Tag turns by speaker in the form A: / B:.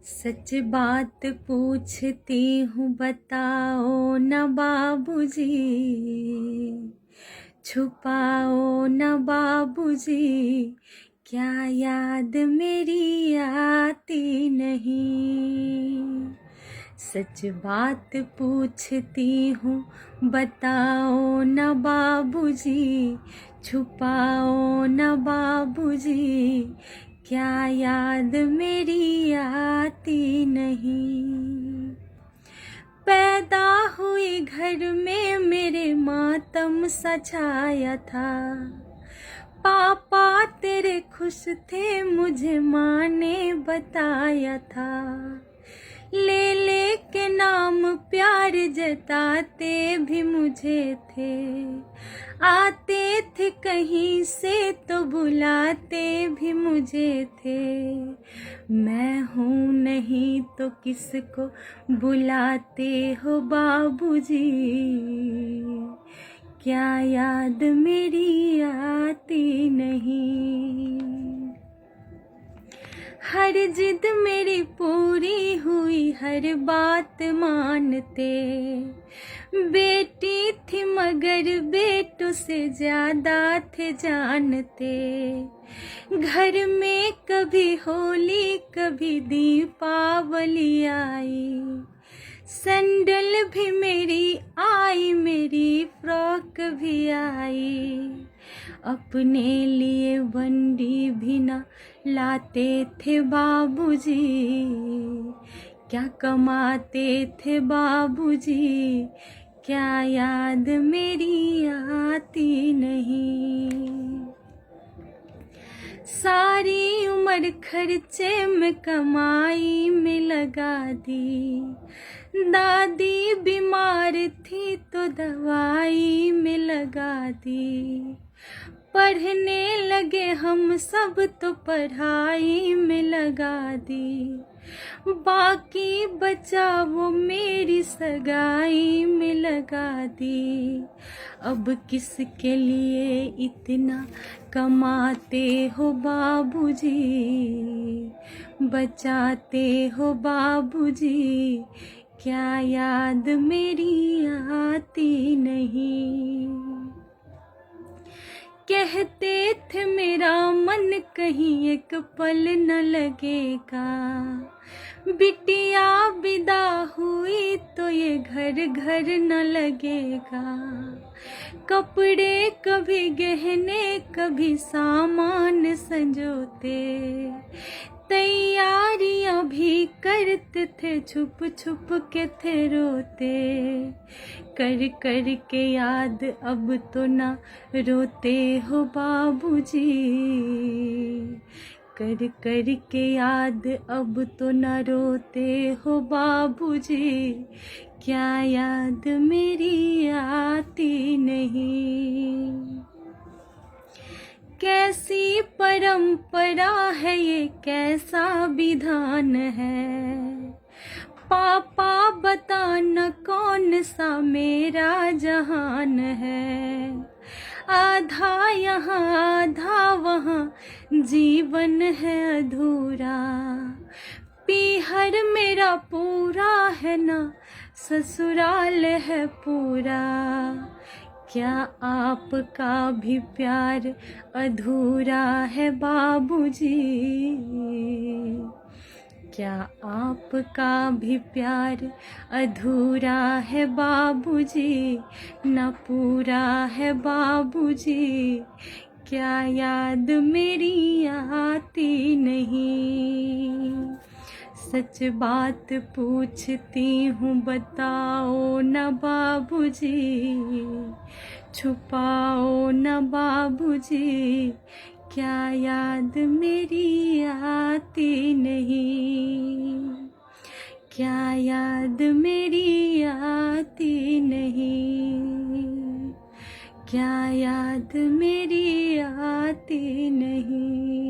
A: सच बात पूछती हूँ बताओ न बाबूजी, छुपाओ न बाबूजी, क्या याद मेरी आती नहीं। सच बात पूछती हूँ बताओ न बाबूजी, छुपाओ न बाबूजी, क्या याद मेरी आती नहीं। पैदा हुई घर में मेरे मातम सा छाया था, पापा तेरे खुश थे मुझे माँ ने बताया था। ले ले के नाम प्यार जताते भी मुझे थे, आते थे कहीं से तो बुलाते भी मुझे थे। मैं हूँ नहीं तो किसको बुलाते हो बाबूजी, क्या याद मेरी आती नहीं। हर जिद मेरी पूरी हुई हर बात मानते, बेटी थी मगर बेटों से ज्यादा थे जानते। घर में कभी होली कभी दीपावली आई, सैंडल भी मेरी आई मेरी फ्रॉक भी आई। अपने लिए बंडी भी ना लाते थे बाबूजी, क्या कमाते थे बाबूजी, क्या याद मेरी आती नहीं। सारी उम्र खर्चे में कमाई में लगा दी, दादी बीमार थी तो दवाई में लगा दी। पढ़ने लगे हम सब तो पढ़ाई में लगा दी, बाकी बचा वो मेरी सगाई में लगा दी। अब किसके लिए इतना कमाते हो बाबूजी, बचाते हो बाबूजी, क्या याद मेरी आती नहीं। कहते थे मेरा मन कहीं एक पल न लगेगा, बिटिया विदा हुई तो ये घर घर न लगेगा। कपड़े कभी गहने कभी सामान संजोते, तैयारियां भी करते थे छुप छुप के थे रोते। कर कर के याद अब तो ना रोते हो बाबूजी, कर कर के याद अब तो ना रोते हो बाबूजी, क्या याद मेरी आती नहीं। कैसी परंपरा है ये कैसा विधान है, पापा बताना कौन सा मेरा जहान है। आधा यहाँ आधा वहाँ जीवन है अधूरा, पीहर मेरा पूरा है ना ससुराल है पूरा। क्या आपका भी प्यार अधूरा है बाबूजी, क्या आपका भी प्यार अधूरा है बाबूजी, न पूरा है बाबूजी, क्या याद मेरी आती नहीं। सच बात पूछती हूँ बताओ न बाबूजी, छुपाओ न बाबूजी, क्या याद मेरी आती नहीं, क्या याद मेरी आती नहीं, क्या याद मेरी आती नहीं।